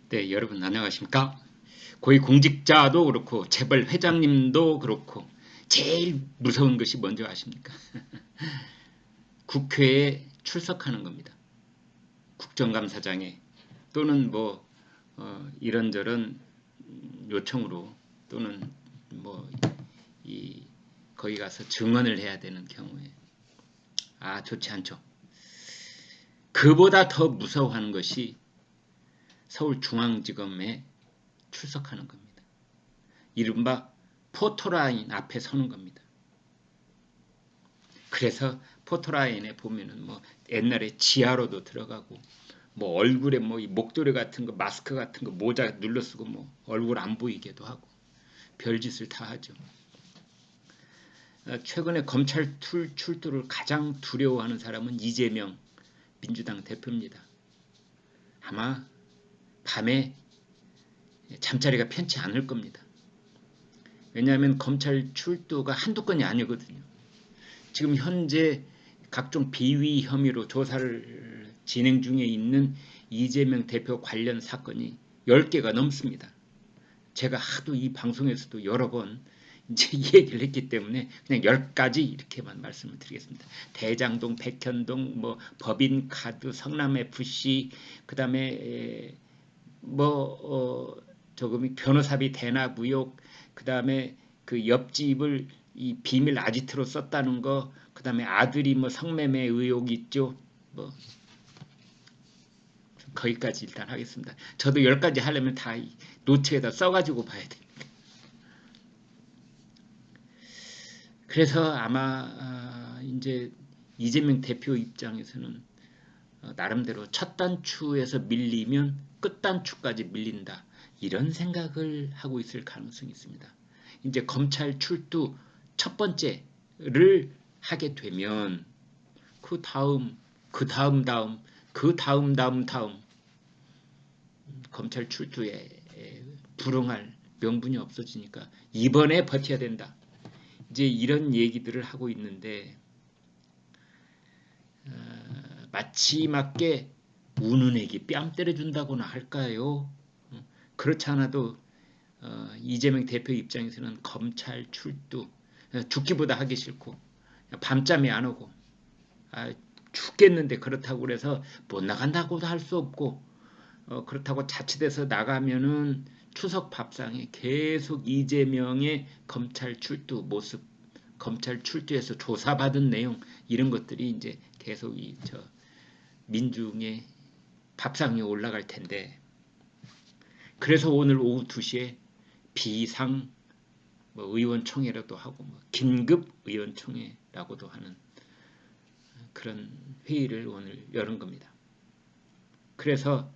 네, 여러분 안녕하십니까? 고위공직자도 그렇고 재벌 회장님도 그렇고 제일 무서운 것이 뭔지 아십니까? 국회에 출석하는 겁니다. 국정감사장에 또는 뭐 이런저런 요청으로 또는 뭐 거기 가서 증언을 해야 되는 경우에 좋지 않죠. 그보다 더 무서워하는 것이 서울중앙지검에 출석하는 겁니다. 이른바 포토라인 앞에 서는 겁니다. 그래서 포토라인에 보면은 뭐 옛날에 지하로도 들어가고 뭐 얼굴에 뭐 목도리 같은 거 마스크 같은 거 모자 눌러 쓰고 뭐 얼굴 안 보이게도 하고 별짓을 다 하죠. 최근에 검찰 출두를 가장 두려워하는 사람은 이재명 민주당 대표입니다. 아마 밤에 잠자리가 편치 않을 겁니다. 왜냐하면 검찰 출두가 한두 건이 아니거든요. 지금 현재 각종 비위 혐의로 조사를 진행 중에 있는 이재명 대표 관련 사건이 10개가 넘습니다. 제가 하도 이 방송에서도 여러 번 이제 이 얘기를 했기 때문에 그냥 10가지 이렇게만 말씀을 드리겠습니다. 대장동, 백현동, 뭐 법인카드, 성남FC, 그 다음에 저금이 변호사비 대납 의혹, 그 다음에 그 옆집을 이 비밀 아지트로 썼다는 거, 그 다음에 아들이 뭐 성매매 의혹 있죠. 뭐 거기까지 일단 하겠습니다. 저도 10가지 하려면 다 노트에다 써가지고 봐야 됩니다. 그래서 아마 이제 이재명 대표 입장에서는 나름대로 첫 단추에서 밀리면 끝 단추까지 밀린다. 이런 생각을 하고 있을 가능성이 있습니다. 이제 검찰 출두 첫 번째를 하게 되면 그 다음 검찰 출두에 불응할 명분이 없어지니까 이번에 버텨야 된다. 이제 이런 얘기들을 하고 있는데 마지막에 우는 애기 뺨 때려준다고나 할까요? 그렇지 않아도 이재명 대표 입장에서는 검찰 출두 죽기보다 하기 싫고 밤잠이 안 오고 죽겠는데 그렇다고 그래서 못 나간다고도 할 수 없고 그렇다고 자칫해서 나가면은 추석 밥상에 계속 이재명의 검찰 출두 모습, 검찰 출두에서 조사받은 내용 이런 것들이 이제 계속 민중의 밥상에 올라갈 텐데 그래서 오늘 오후 2시에 비상 의원총회라도 하고 긴급 의원총회라고도 하는 그런 회의를 오늘 여는 겁니다. 그래서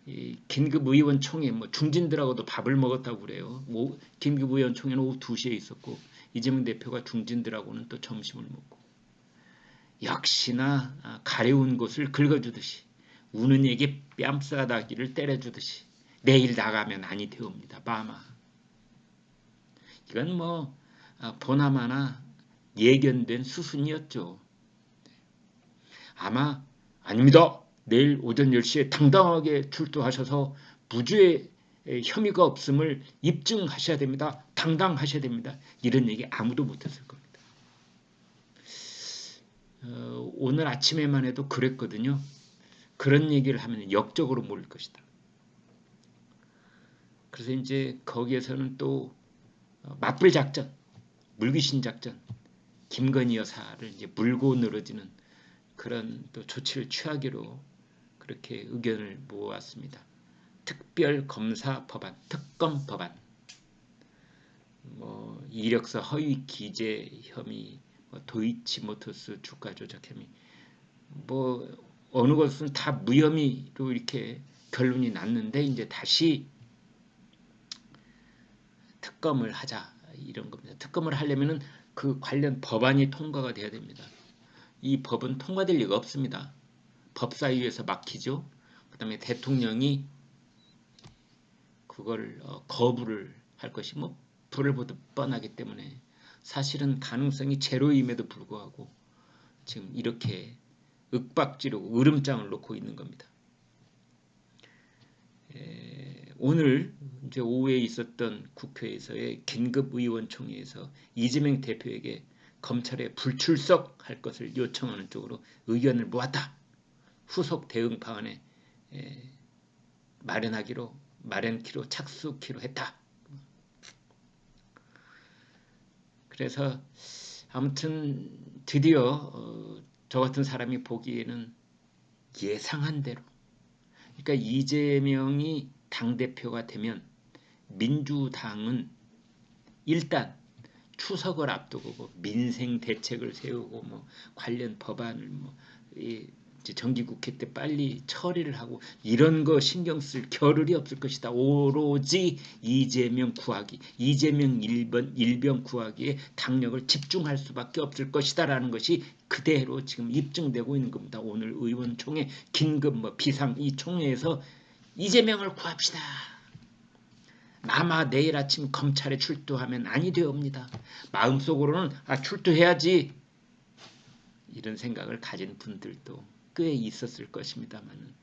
이 긴급의원총회 중진들하고도 밥을 먹었다고 그래요. 긴급의원총회는 오후 2시에 있었고 이재명 대표가 중진들하고는 또 점심을 먹고 역시나 가려운 곳을 긁어주듯이 우는 얘기 뺨싸다기를 때려주듯이 내일 나가면 아니 되옵니다. 마마. 이건 보나마나 예견된 수순이었죠. 아마 아닙니다. 내일 오전 10시에 당당하게 출두하셔서 무죄의 혐의가 없음을 입증하셔야 됩니다. 당당하셔야 됩니다. 이런 얘기 아무도 못했을 겁니다. 오늘 아침에만 해도 그랬거든요. 그런 얘기를 하면 역적으로 몰릴 것이다. 그래서 이제 거기에서는 또 맞불 작전, 물귀신 작전, 김건희 여사를 이제 물고 늘어지는 그런 또 조치를 취하기로 그렇게 의견을 모았습니다. 특별검사 법안, 특검 법안, 이력서 허위 기재 혐의, 도이치모터스 주가 조작 혐의, 어느 것은 다 무혐의로 이렇게 결론이 났는데 이제 다시 특검을 하자 이런 겁니다. 특검을 하려면은 그 관련 법안이 통과가 돼야 됩니다. 이 법은 통과될 리가 없습니다. 법사위에서 막히죠. 그 다음에 대통령이 그걸 거부를 할 것이 불을 보듯 뻔하기 때문에 사실은 가능성이 제로임에도 불구하고 지금 이렇게 윽박지르고 으름장을 놓고 있는 겁니다. 오늘 이제 오후에 있었던 국회에서의 긴급 의원총회에서 이재명 대표에게 검찰에 불출석할 것을 요청하는 쪽으로 의견을 모았다. 후속 대응 방안에 마련키로 착수키로 했다. 그래서 아무튼 드디어 저 같은 사람이 보기에는 예상한 대로, 그러니까 이재명이 당대표가 되면 민주당은 일단 추석을 앞두고 민생 대책을 세우고 관련 법안을 정기국회 때 빨리 처리를 하고 이런 거 신경 쓸 겨를이 없을 것이다. 오로지 이재명 구하기, 이재명 일병 구하기에 당력을 집중할 수밖에 없을 것이다 라는 것이 그대로 지금 입증되고 있는 겁니다. 오늘 의원총회 긴급 비상 이 총회에서 이재명을 구합시다. 아마 내일 아침 검찰에 출두하면 아니 되옵니다. 마음속으로는 출두해야지 이런 생각을 가진 분들도 꽤 있었을 것입니다만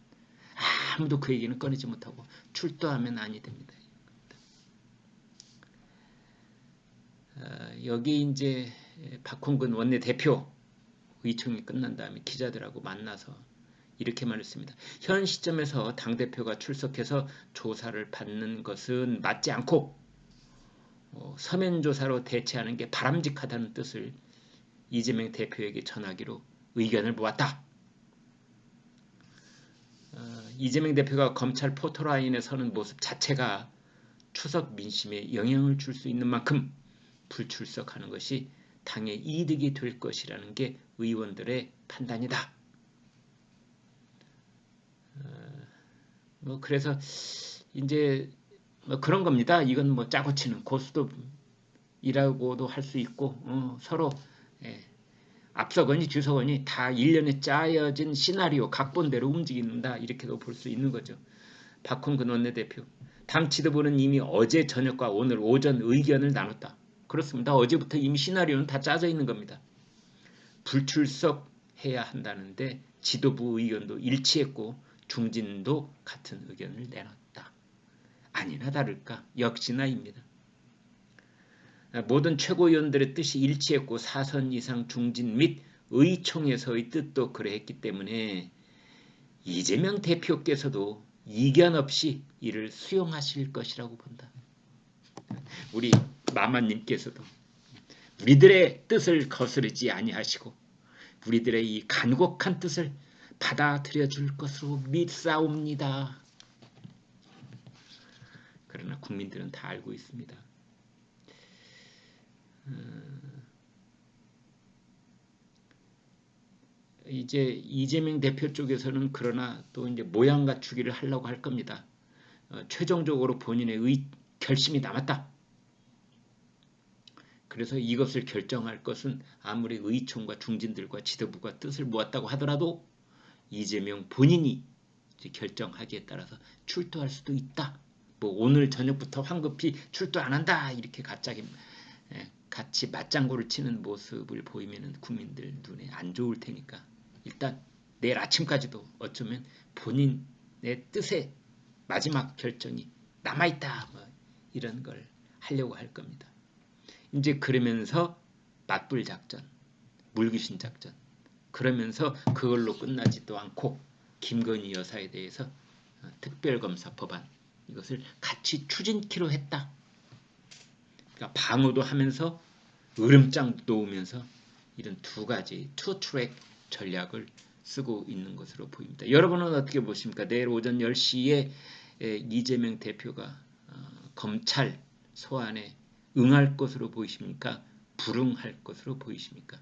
아무도 그 얘기는 꺼내지 못하고 출두하면 아니 됩니다. 여기 이제 박홍근 원내대표 의총이 끝난 다음에 기자들하고 만나서 이렇게 말했습니다. 현 시점에서 당대표가 출석해서 조사를 받는 것은 맞지 않고 서면조사로 대체하는 게 바람직하다는 뜻을 이재명 대표에게 전하기로 의견을 모았다. 이재명 대표가 검찰 포토라인에 서는 모습 자체가 추석 민심에 영향을 줄 수 있는 만큼 불출석하는 것이 당의 이득이 될 것이라는 게 의원들의 판단이다. 그래서 이제 그런 겁니다. 이건 짜고 치는 고스톱이라고도 할 수 있고 서로 앞서거니 뒤서거니 다 일련에 짜여진 시나리오 각본대로 움직인다 이렇게도 볼 수 있는 거죠. 박홍근 원내대표 당 지도부는 이미 어제 저녁과 오늘 오전 의견을 나눴다. 그렇습니다. 어제부터 이미 시나리오는 다 짜져 있는 겁니다. 불출석해야 한다는데 지도부 의견도 일치했고 중진도 같은 의견을 내놨다. 아니나 다를까 역시나입니다. 모든 최고위원들의 뜻이 일치했고 사선 이상 중진 및 의총에서의 뜻도 그러했기 때문에 이재명 대표께서도 이견 없이 이를 수용하실 것이라고 본다. 우리 마마님께서도 우리들의 뜻을 거스르지 아니하시고 우리들의 이 간곡한 뜻을 받아들여 줄 것으로 믿사옵니다. 그러나 국민들은 다 알고 있습니다. 이제 이재명 대표 쪽에서는 그러나 또 이제 모양 갖추기를 하려고 할 겁니다. 최종적으로 본인의 결심이 남았다. 그래서 이것을 결정할 것은 아무리 의총과 중진들과 지도부가 뜻을 모았다고 하더라도 이재명 본인이 결정하기에 따라서 출두할 수도 있다. 오늘 저녁부터 황급히 출두 안 한다 이렇게 갑자기 같이 맞장구를 치는 모습을 보이면 국민들 눈에 안 좋을 테니까 일단 내일 아침까지도 어쩌면 본인의 뜻에 마지막 결정이 남아있다 이런 걸 하려고 할 겁니다. 이제 그러면서 맞불 작전, 물귀신 작전 그러면서 그걸로 끝나지도 않고 김건희 여사에 대해서 특별검사 법안 이것을 같이 추진키로 했다. 그러니까 방어도 하면서 으름장도 놓으면서 이런 두 가지 투트랙 전략을 쓰고 있는 것으로 보입니다. 여러분은 어떻게 보십니까? 내일 오전 10시에 이재명 대표가 검찰 소환에 응할 것으로 보이십니까? 불응할 것으로 보이십니까?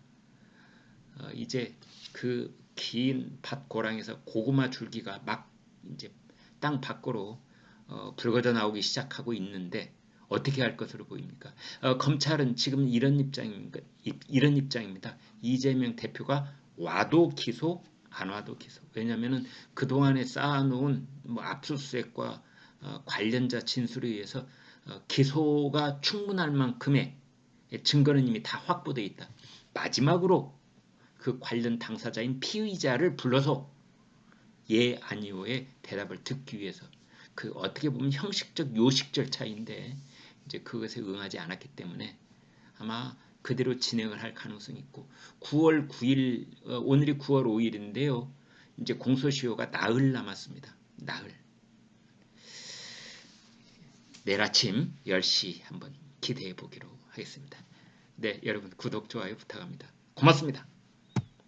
이제 그 긴 밭고랑에서 고구마 줄기가 막 이제 땅 밖으로 불거져 나오기 시작하고 있는데 어떻게 할 것으로 보입니까? 검찰은 지금 이런 입장입니다. 이재명 대표가 와도 기소, 안 와도 기소. 왜냐하면 그동안에 쌓아놓은 압수수색과 관련자 진술에 의해서 기소가 충분할 만큼의 증거는 이미 다 확보되어 있다. 마지막으로 그 관련 당사자인 피의자를 불러서 예 아니오의 대답을 듣기 위해서 그 어떻게 보면 형식적 요식적 차이인데 이제 그것에 응하지 않았기 때문에 아마 그대로 진행을 할 가능성이 있고 9월 9일 오늘이 9월 5일인데요. 이제 공소시효가 나흘 남았습니다. 나흘. 내일 아침 10시 한번 기대해 보기로 하겠습니다. 네, 여러분 구독, 좋아요 부탁합니다. 고맙습니다.